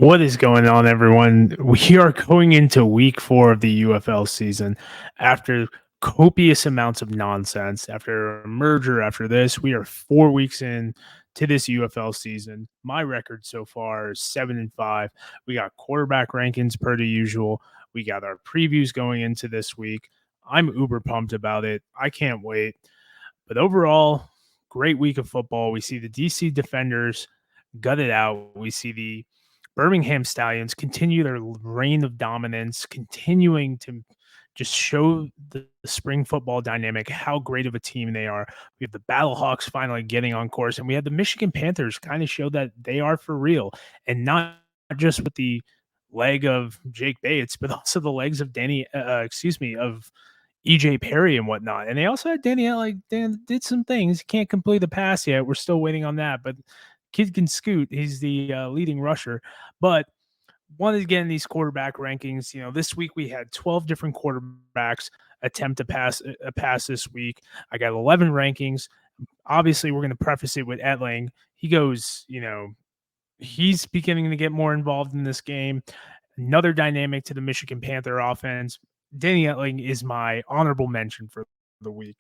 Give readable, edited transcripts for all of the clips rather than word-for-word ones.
What is going on, everyone? We are going into week 4 of the UFL season. After copious amounts of nonsense, after a merger, after this, we are 4 weeks in to this UFL season. My record so far is 7-5. We got quarterback rankings per the usual. We got our previews going into this week. I'm uber pumped about it. I can't wait. But overall, great week of football. We see the DC Defenders gut it out. We see the Birmingham Stallions continue their reign of dominance, continuing to just show the spring football dynamic, how great of a team they are. We have the Battlehawks finally getting on course, and we have the Michigan Panthers kind of show that they are for real, and not just with the leg of Jake Bates, but also the legs of of EJ Perry and whatnot. And they also had Dan did some things. Can't complete the pass yet. We're still waiting on that, but kid can scoot. He's the leading rusher. But wanted to get in these quarterback rankings. This week we had 12 different quarterbacks attempt to pass a pass this week. I got 11 rankings. Obviously, we're going to preface it with Etling. He goes, he's beginning to get more involved in this game. Another dynamic to the Michigan Panther offense. Danny Etling is my honorable mention for the week.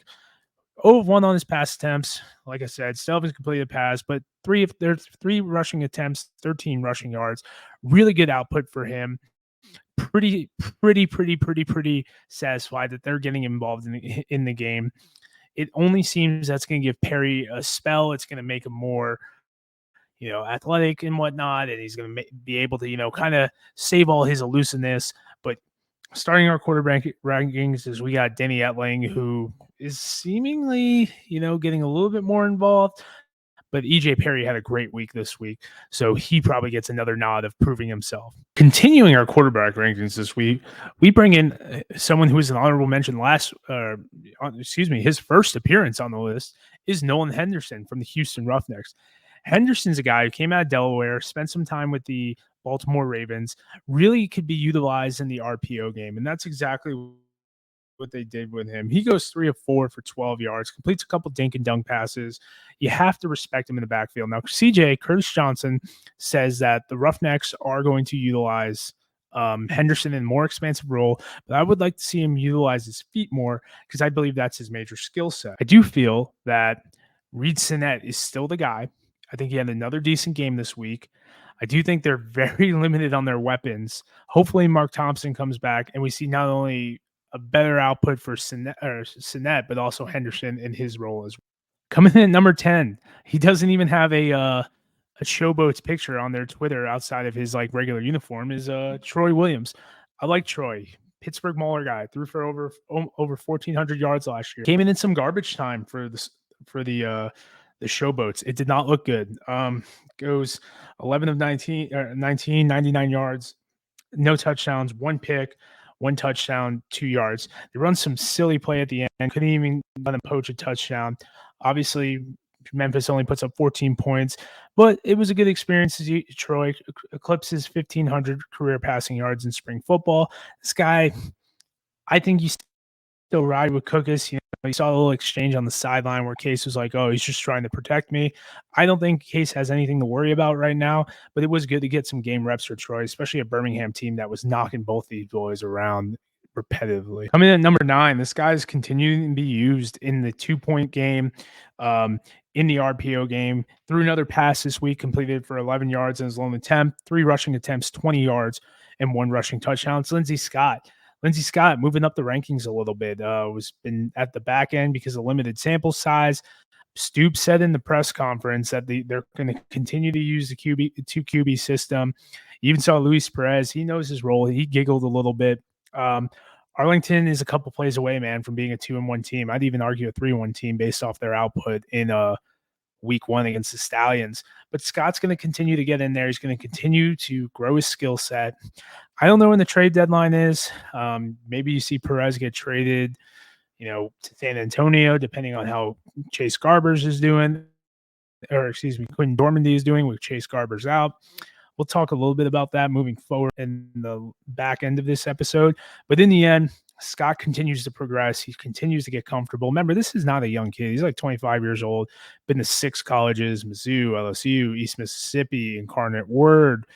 0-1 on his pass attempts. Like I said, still haven't completed a pass, but there's 3 rushing attempts, 13 rushing yards. Really good output for him. Pretty satisfied that they're getting involved in the game. It only seems that's going to give Perry a spell. It's going to make him more, athletic and whatnot, and he's going to be able to, kind of save all his elusiveness. But starting our quarterback rankings is we got Danny Etling, who is seemingly, getting a little bit more involved. But EJ Perry had a great week this week, so he probably gets another nod of proving himself. Continuing our quarterback rankings this week, we bring in someone who was an honorable mention his first appearance on the list is Nolan Henderson from the Houston Roughnecks. Henderson's a guy who came out of Delaware, spent some time with the Baltimore Ravens, really could be utilized in the RPO game, and that's exactly what they did with him. He goes 3 of 4 for 12 yards, completes a couple dink and dunk passes. You have to respect him in the backfield. Now, Curtis Johnson says that the Roughnecks are going to utilize Henderson in a more expansive role, but I would like to see him utilize his feet more because I believe that's his major skill set. I do feel that Reed Sinnett is still the guy. I think he had another decent game this week. I do think they're very limited on their weapons. Hopefully Mark Thompson comes back and we see not only a better output for Sinnett, but also Henderson in his role as well. Coming in at number 10, he doesn't even have a Showboats picture on their Twitter outside of his regular uniform, is Troy Williams. I like Troy. Pittsburgh Mauler guy, threw for over 1,400 yards last year. Came in some garbage time for the Showboats. It did not look good. Goes 11 of 19, 99 yards, no touchdowns, 1 pick, 1 touchdown, 2 yards. They run some silly play at the end. Couldn't even let them poach a touchdown. Obviously, Memphis only puts up 14 points, but it was a good experience as Troy eclipses 1,500 career passing yards in spring football. This guy, I think you still ride with Cookus. You saw a little exchange on the sideline where Case was like, oh, he's just trying to protect me. I don't think Case has anything to worry about right now, but it was good to get some game reps for Troy, especially a Birmingham team that was knocking both these boys around repetitively. Coming in at number 9, this guy's continuing to be used in the 2-point game, in the RPO game. Threw another pass this week, completed for 11 yards in his lone attempt, 3 rushing attempts, 20 yards, and 1 rushing touchdown. It's Lindsey Scott. Lindsey Scott moving up the rankings a little bit, was been at the back end because of limited sample size. Stoops said in the press conference that they're going to continue to use the 2QB system. You even saw Luis Perez. He knows his role. He giggled a little bit. Arlington is a couple plays away, man, from being a 2-1 team. I'd even argue a 3-1 team based off their output in week 1 against the Stallions. But Scott's going to continue to get in there. He's going to continue to grow his skill set. I don't know when the trade deadline is. Maybe you see Perez get traded, to San Antonio, depending on how Chase Garbers is doing, Quinn Dormandy is doing with Chase Garbers out. We'll talk a little bit about that moving forward in the back end of this episode. But in the end, Scott continues to progress. He continues to get comfortable. Remember, this is not a young kid. He's like 25 years old, been to 6 colleges, Mizzou, LSU, East Mississippi, Incarnate Word,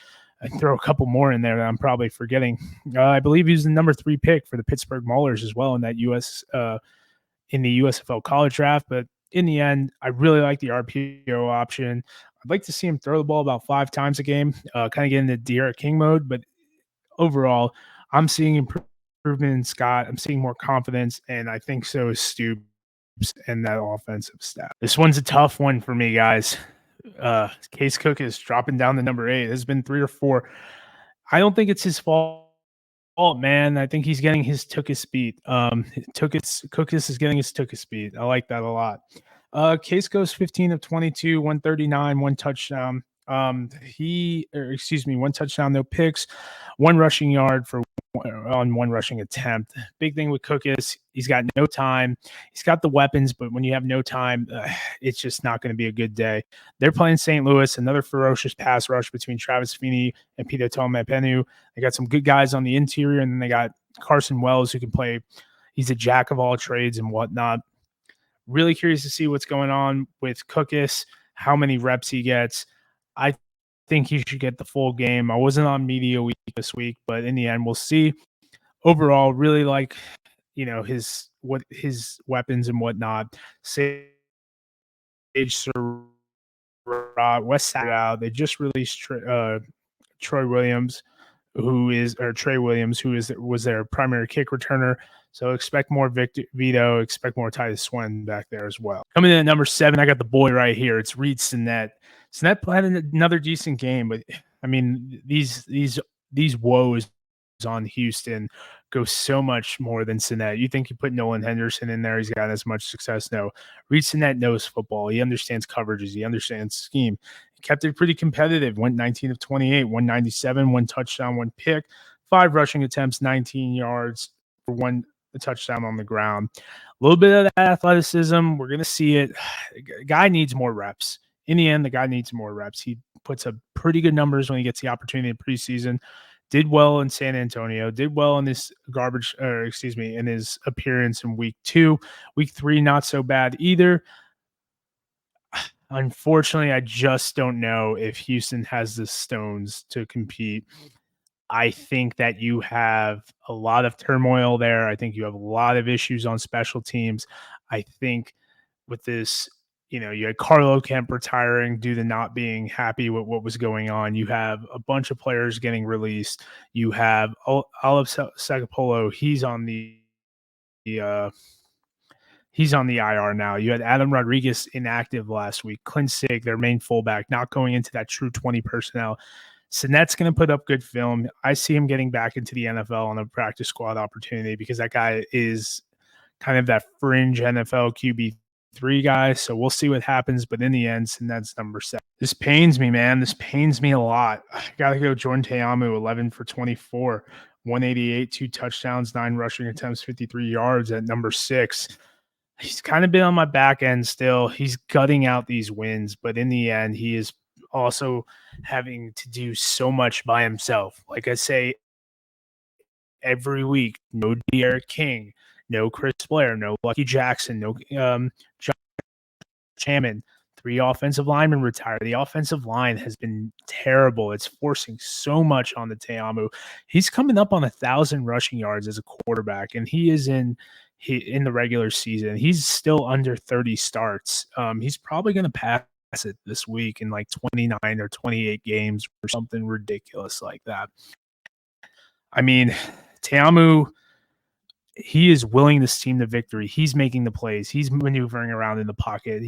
I throw a couple more in there that I'm probably forgetting. I believe he was the number 3 pick for the Pittsburgh Maulers as well in that in the USFL college draft. But in the end, I really like the RPO option. I'd like to see him throw the ball about 5 times a game, kind of get into Derek King mode. But overall, I'm seeing improvement in Scott. I'm seeing more confidence, and I think so is Stoops and that offensive staff. This one's a tough one for me, guys. Case Cook is dropping down to number 8. There's been 3 or 4. I don't think it's his fault, man. I think he's getting his took his speed. Cookus is getting his took his speed. I like that a lot. Case goes 15 of 22, 139, 1 touchdown. 1 touchdown, no picks, 1 rushing yard on 1 rushing attempt. Big thing with Cook is he's got no time. He's got the weapons, but when you have no time, it's just not going to be a good day. They're playing St. Louis, another ferocious pass rush between Travis Feeney and Peter Tomapenu. They got some good guys on the interior, and then they got Carson Wells who can play. He's a jack of all trades and whatnot. Really curious to see what's going on with Cookus, how many reps he gets. I think he should get the full game. I wasn't on media week this week, but in the end, we'll see. Overall, really like, his weapons and whatnot. Sage Surratt, West Side. They just released Trey Williams, was their primary kick returner. So expect more Vito, expect more Titus Swen back there as well. Coming in at number 7, I got the boy right here. It's Reed Sinnett. Sinnett had another decent game, but I mean, these woes on Houston go so much more than Sinnett. You think you put Nolan Henderson in there, he's got as much success. No, Reed Sinnett knows football. He understands coverages. He understands scheme. He kept it pretty competitive. Went 19 of 28, 197, 1 touchdown, 1 pick, 5 rushing attempts, 19 yards for 1 touchdown on the ground. A little bit of that athleticism. We're going to see it. The guy needs more reps. In the end, the guy needs more reps. He puts up pretty good numbers when he gets the opportunity in preseason. Did well in San Antonio. Did well in this in his appearance in week 2. Week 3, not so bad either. Unfortunately, I just don't know if Houston has the stones to compete. I think that you have a lot of turmoil there. I think you have a lot of issues on special teams. I think with this, you had Carlo Kemp retiring due to not being happy with what was going on. You have a bunch of players getting released. You have Olive Sagapolo. He's on the IR now. You had Adam Rodriguez inactive last week. Clint Sig, their main fullback, not going into that true 20 personnel. Sinnett's going to put up good film. I see him getting back into the NFL on a practice squad opportunity because that guy is kind of that fringe NFL QB3 guy. So we'll see what happens. But in the end, Sinnett's number 7. This pains me, man. This pains me a lot. I got to go Jordan Teamu, 11 for 24, 188, 2 touchdowns, 9 rushing attempts, 53 yards at number 6. He's kind of been on my back end still. He's gutting out these wins, but in the end, he is also having to do so much by himself. Like I say every week, no Derek King, no Chris Blair, no Lucky Jackson, no John Hammond. 3 offensive linemen retire. The offensive line has been terrible. It's forcing so much on the Teamu. He's coming up on 1,000 rushing yards as a quarterback, and he is in the regular season. He's still under 30 starts. He's probably going to pass it this week in like 29 or 28 games or something ridiculous like that. I mean, Teamu, he is willing this team to victory. He's making the plays. He's maneuvering around in the pocket.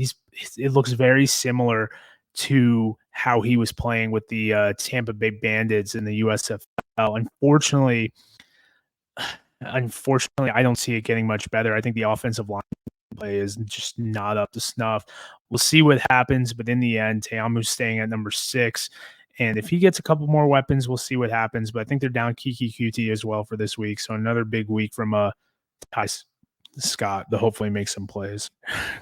It looks very similar to how he was playing with the Tampa Bay Bandits in the USFL. Unfortunately, I don't see it getting much better. I think the offensive line play is just not up to snuff. We'll see what happens, but in the end, Teamu's staying at number 6. And if he gets a couple more weapons, we'll see what happens. But I think they're down Kiki Kuti as well for this week. So another big week from Ty Scott to hopefully make some plays.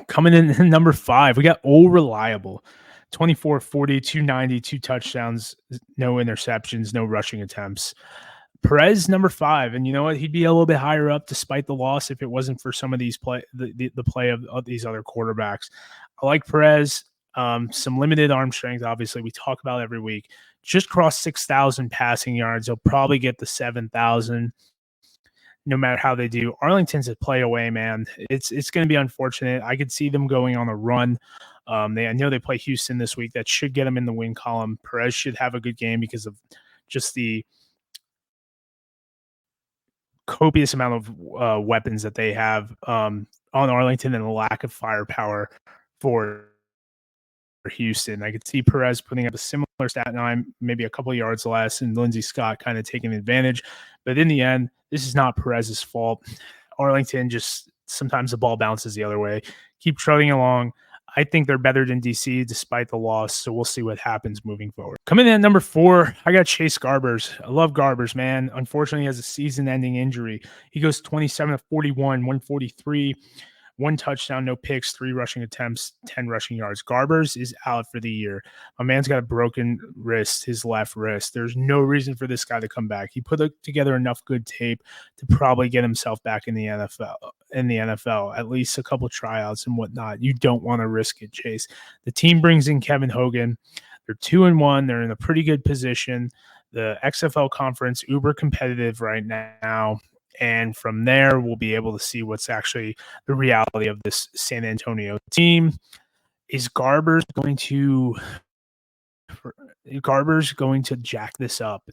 Coming in number 5, we got Old Reliable. 24, 40, 290, 2 touchdowns, no interceptions, no rushing attempts. Perez, number 5, and you know what? He'd be a little bit higher up despite the loss if it wasn't for some of these the play of these other quarterbacks. I like Perez. Some limited arm strength, obviously, we talk about every week. Just crossed 6,000 passing yards. They'll probably get the 7,000 no matter how they do. Arlington's a play away, man. It's going to be unfortunate. I could see them going on a run. I know they play Houston this week. That should get them in the win column. Perez should have a good game because of just the copious amount of weapons that they have on Arlington and the lack of firepower for Houston. I could see Perez putting up a similar stat line, maybe a couple of yards less, and Lindsey Scott kind of taking advantage. But in the end, this is not Perez's fault. Arlington just sometimes the ball bounces the other way. Keep trotting along. I think they're better than DC despite the loss, so we'll see what happens moving forward. Coming in at number 4, I got Chase Garbers. I love Garbers, man. Unfortunately, he has a season-ending injury. He goes 27 of 41, 143. 1 touchdown, no picks, 3 rushing attempts, 10 rushing yards. Garbers is out for the year. My man's got a broken wrist, his left wrist. There's no reason for this guy to come back. He put together enough good tape to probably get himself back in the NFL, at least a couple tryouts and whatnot. You don't want to risk it, Chase. The team brings in Kevin Hogan. They're 2-1. They're in a pretty good position. The XFL conference, uber competitive right now. And from there, we'll be able to see what's actually the reality of this San Antonio team. Is Garbers going to jack this up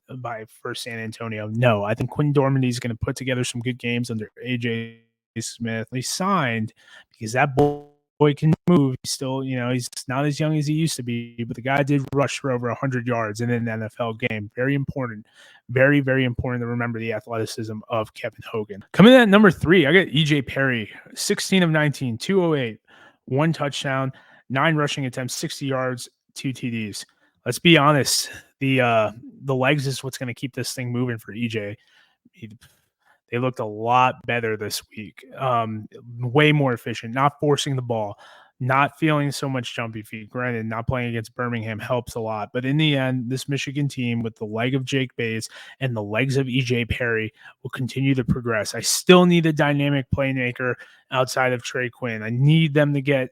for San Antonio? No, I think Quinn Dormady is going to put together some good games under AJ Smith. He signed because that boy can move. He's still, he's not as young as he used to be, but the guy did rush for over 100 yards in an NFL game. Very important. Very, very important to remember the athleticism of Kevin Hogan. Coming in at number 3, I got EJ Perry, 16 of 19, 208, 1 touchdown, 9 rushing attempts, 60 yards, 2 TDs. Let's be honest. The legs is what's going to keep this thing moving for EJ. They looked a lot better this week. Way more efficient, not forcing the ball, not feeling so much jumpy feet. Granted, not playing against Birmingham helps a lot. But in the end, this Michigan team with the leg of Jake Bates and the legs of EJ Perry will continue to progress. I still need a dynamic playmaker outside of Trey Quinn. I need them to get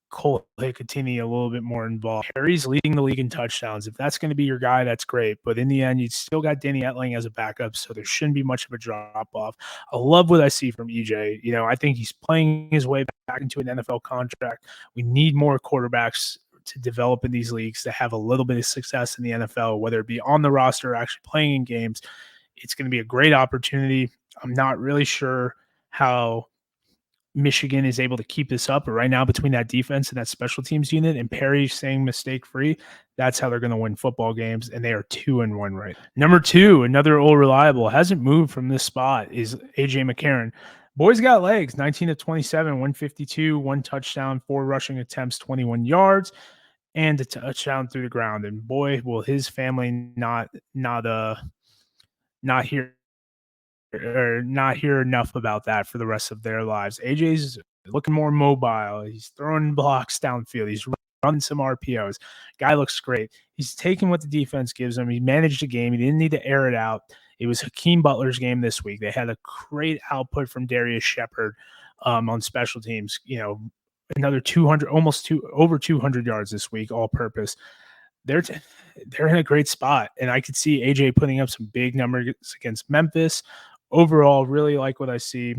Cole Hicatini a little bit more involved. Perry's leading the league in touchdowns. If that's going to be your guy, that's great. But in the end, you still got Danny Etling as a backup, so there shouldn't be much of a drop-off. I love what I see from EJ. I think he's playing his way back into an NFL contract. We need more quarterbacks to develop in these leagues to have a little bit of success in the NFL, whether it be on the roster or actually playing in games. It's going to be a great opportunity. I'm not really sure how Michigan is able to keep this up, but right now between that defense and that special teams unit and Perry staying mistake-free, that's how they're going to win football games, and they are 2-1 right. Number 2, another old reliable, hasn't moved from this spot, is AJ McCarron. Boy's got legs, 19 of 27, 152, 1 touchdown, 4 rushing attempts, 21 yards, and a touchdown through the ground. And boy, will his family not hear enough about that for the rest of their lives. AJ's looking more mobile. He's throwing blocks downfield. He's running some RPOs. Guy looks great. He's taking what the defense gives him. He managed the game. He didn't need to air it out. It was Hakeem Butler's game this week. They had a great output from Darius Shepard on special teams. Another 200, over 200 yards this week, all purpose. They're in a great spot, and I could see AJ putting up some big numbers against Memphis. Overall, really like what I see.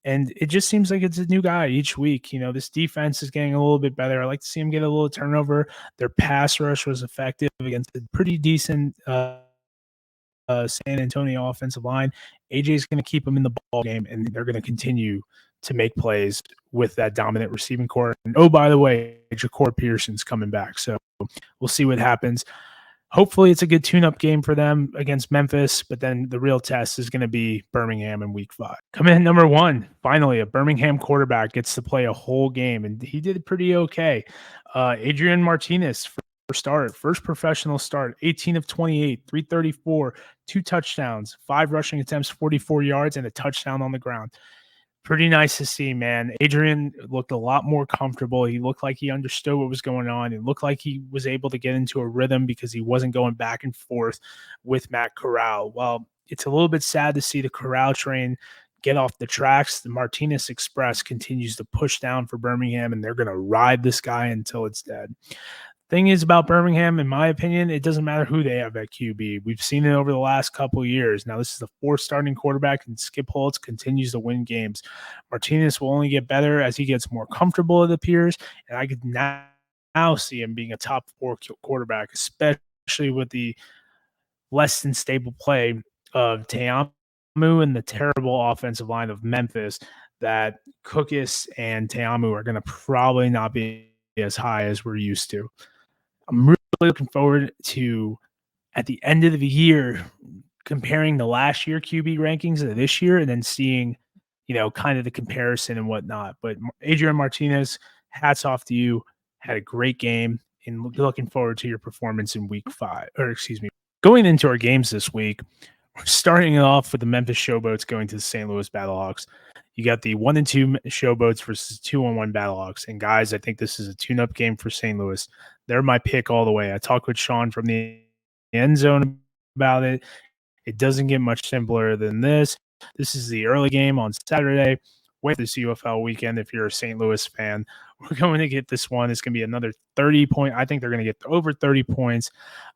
And it just seems like it's a new guy each week. This defense is getting a little bit better. I like to see him get a little turnover. Their pass rush was effective against a pretty decent San Antonio offensive line. AJ's going to keep them in the ball game, and they're going to continue to make plays with that dominant receiving core. And oh, by the way, Ja'Cour Pearson's coming back. So we'll see what happens. Hopefully it's a good tune-up game for them against Memphis, but then the real test is going to be Birmingham in week 5. Coming in number 1, finally, a Birmingham quarterback gets to play a whole game, and he did pretty okay. Adrian Martinez first professional start, 18 of 28, 334, 2 touchdowns, 5 rushing attempts, 44 yards, and a touchdown on the ground. Pretty nice to see, man. Adrian looked a lot more comfortable. He looked like he understood what was going on. It looked like he was able to get into a rhythm because he wasn't going back and forth with Matt Corral. Well, it's a little bit sad to see the Corral train get off the tracks. The Martinez Express continues to push down for Birmingham, and they're going to ride this guy until it's dead. Thing is about Birmingham, in my opinion, it doesn't matter who they have at QB. We've seen it over the last couple of years. Now, this is the fourth starting quarterback, and Skip Holtz continues to win games. Martinez will only get better as he gets more comfortable, it appears, and I could now see him being a top 4 quarterback, especially with the less than stable play of Teamu and the terrible offensive line of Memphis. That Cookus and Teamu are going to probably not be as high as we're used to. I'm really looking forward to, at the end of the year, comparing the last year QB rankings to this year and then seeing, kind of the comparison and whatnot. But Adrian Martinez, hats off to you. Had a great game, and looking forward to your performance in week 5. Going into our games this week, we're starting it off with the Memphis Showboats going to the St. Louis Battlehawks. You got the 1-2 Showboats versus 2-1 Battlehawks. And guys, I think this is a tune-up game for St. Louis. They're my pick all the way. I talked with Sean from the end zone about it. It doesn't get much simpler than this. This is the early game on Saturday. Wait this UFL weekend if you're a St. Louis fan. We're going to get this one. It's going to be another 30-point. I think they're going to get over 30 points.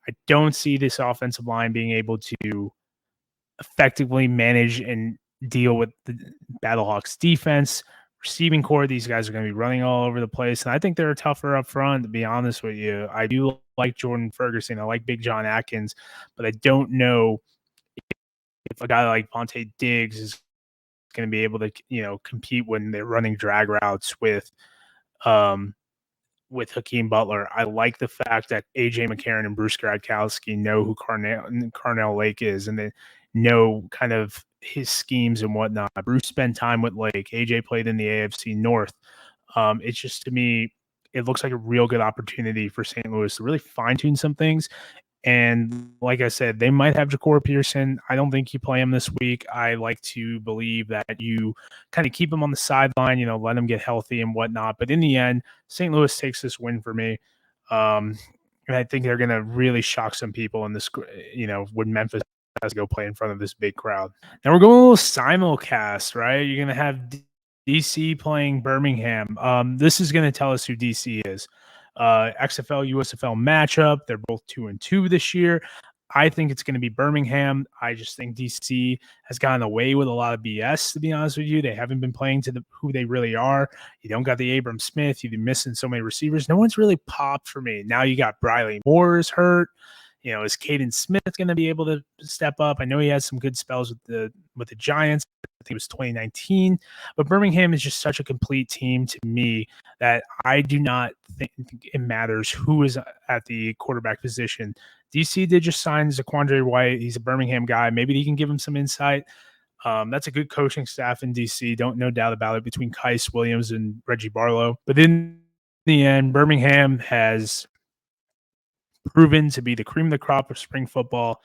I don't see this offensive line being able to effectively manage and deal with the Battlehawks defense. Receiving core, these guys are going to be running all over the place. And I think they're tougher up front, to be honest with you. I do like Jordan Ferguson. I like Big John Atkins, but I don't know if a guy like Vontae Diggs is going to be able to, compete when they're running drag routes with Hakeem Butler. I like the fact that AJ McCarron and Bruce Gradkowski know who Carnell Lake is, and they know kind of his schemes and whatnot. Bruce spent time with Lake. AJ played in the AFC North. It's just, to me, it looks like a real good opportunity for St. Louis to really fine-tune some things. And like I said, they might have Ja'Cory Pearson. I don't think you play him this week. I like to believe that you kind of keep him on the sideline, let him get healthy and whatnot. But in the end, St. Louis takes this win for me. And I think they're going to really shock some people in this, when Memphis has to go play in front of this big crowd. Now we're going a little simulcast, right? You're going to have DC playing Birmingham. This is going to tell us who DC is. XFL, USFL matchup. They're both 2-2 this year. I think it's going to be Birmingham. I just think DC has gotten away with a lot of BS, to be honest with you. They haven't been playing to who they really are. You don't got the Abram Smith. You've been missing so many receivers. No one's really popped for me. Now you got Briley Moore is hurt. Is Caden Smith going to be able to step up? I know he has some good spells with the Giants. I think it was 2019. But Birmingham is just such a complete team to me that I do not think it matters who is at the quarterback position. DC did just sign Zaquandre White. He's a Birmingham guy. Maybe he can give him some insight. That's a good coaching staff in DC. No doubt about it, between Kais Williams and Reggie Barlow. But in the end, Birmingham has proven to be the cream of the crop of spring football.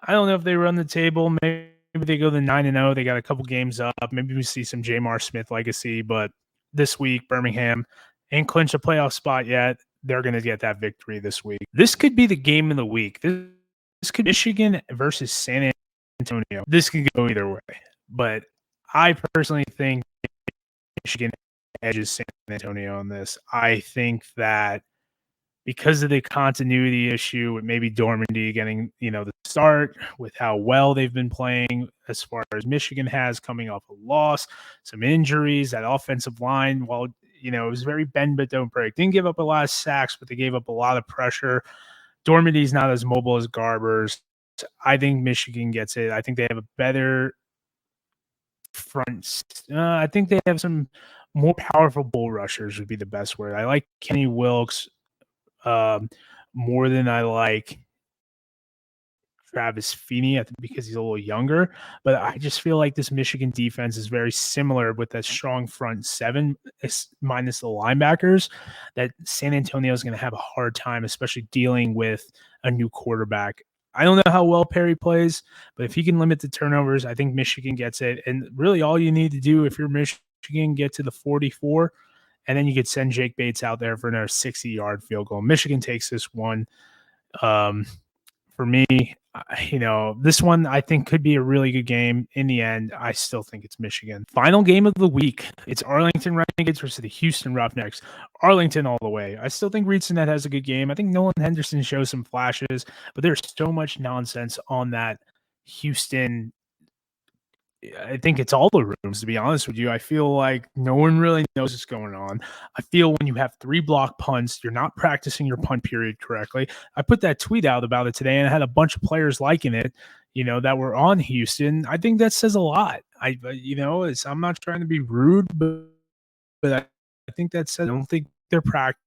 I don't know if they run the table. Maybe they go to 9-0. They got a couple games up. Maybe we see some Jamar Smith legacy. But this week, Birmingham ain't clinched a playoff spot yet. They're going to get that victory this week. This could be the game of the week. This could be Michigan versus San Antonio. This could go either way. But I personally think Michigan edges San Antonio on this. I think that because of the continuity issue with maybe Dormandy getting, the start, with how well they've been playing as far as Michigan has, coming off a loss, some injuries, that offensive line, while, it was very bend but don't break. Didn't give up a lot of sacks, but they gave up a lot of pressure. Dormandy's not as mobile as Garbers. I think Michigan gets it. I think they have a better front. I think they have some more powerful bull rushers would be the best word. I like Kenny Wilkes more than I like Travis Feeney, because he's a little younger. But I just feel like this Michigan defense is very similar with that strong front seven minus the linebackers, that San Antonio is going to have a hard time, especially dealing with a new quarterback. I don't know how well Perry plays, but if he can limit the turnovers, I think Michigan gets it. And really all you need to do if you're Michigan, get to the 44, and then you could send Jake Bates out there for another 60-yard field goal. Michigan takes this one. for me, this one I think could be a really good game. In the end, I still think it's Michigan. Final game of the week. It's Arlington Renegades versus the Houston Roughnecks. Arlington all the way. I still think Reed Sinnett has a good game. I think Nolan Henderson shows some flashes, but there's so much nonsense on that Houston. I think it's all the rooms, to be honest with you. I feel like no one really knows what's going on. I feel when you have 3 block punts, you're not practicing your punt period correctly. I put that tweet out about it today, and I had a bunch of players liking it, that were on Houston. I think that says a lot. I'm not trying to be rude, but I think that says I don't think they're practicing.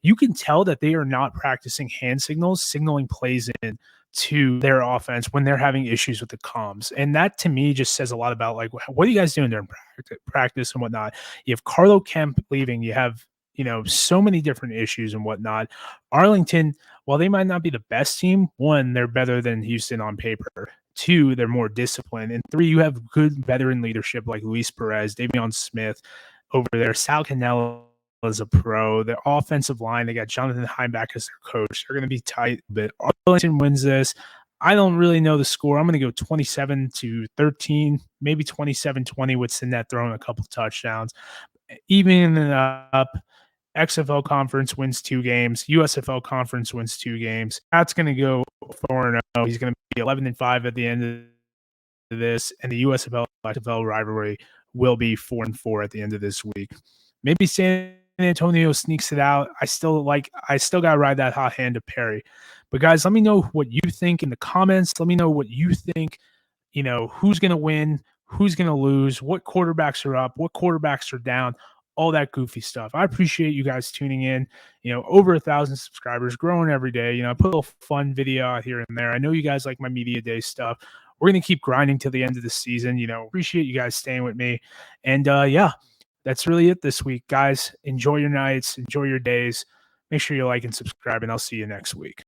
You can tell that they are not practicing hand signals, signaling plays in to their offense when they're having issues with the comms. And that to me just says a lot about like, what are you guys doing during practice and whatnot? You have Carlo Kemp leaving. You have, so many different issues and whatnot. Arlington, while they might not be the best team, 1, they're better than Houston on paper. 2, they're more disciplined. And 3, you have good veteran leadership like Luis Perez, Davion Smith over there. Sal Cannella is a pro. Their offensive line, they got Jonathan Heimbach as their coach. They're going to be tight, but Arlington wins this. I don't really know the score. I'm going to go 27-13, maybe 27-20 with Sinnett throwing a couple touchdowns. Even up, XFL Conference wins 2 games. USFL Conference wins 2 games. That's going to go 4-0. He's going to be 11-5 at the end of this, and the USFL XFL rivalry will be 4-4 at the end of this week. Maybe San Antonio sneaks it out. I still got to ride that hot hand of Perry. But guys, let me know what you think in the comments. Let me know what you think, who's going to win, who's going to lose, what quarterbacks are up, what quarterbacks are down, all that goofy stuff. I appreciate you guys tuning in. Over 1,000 subscribers, growing every day. I put a little fun video out here and there. I know you guys like my media day stuff. We're going to keep grinding till the end of the season. Appreciate you guys staying with me. And that's really it this week, guys. Enjoy your nights, enjoy your days. Make sure you like and subscribe, and I'll see you next week.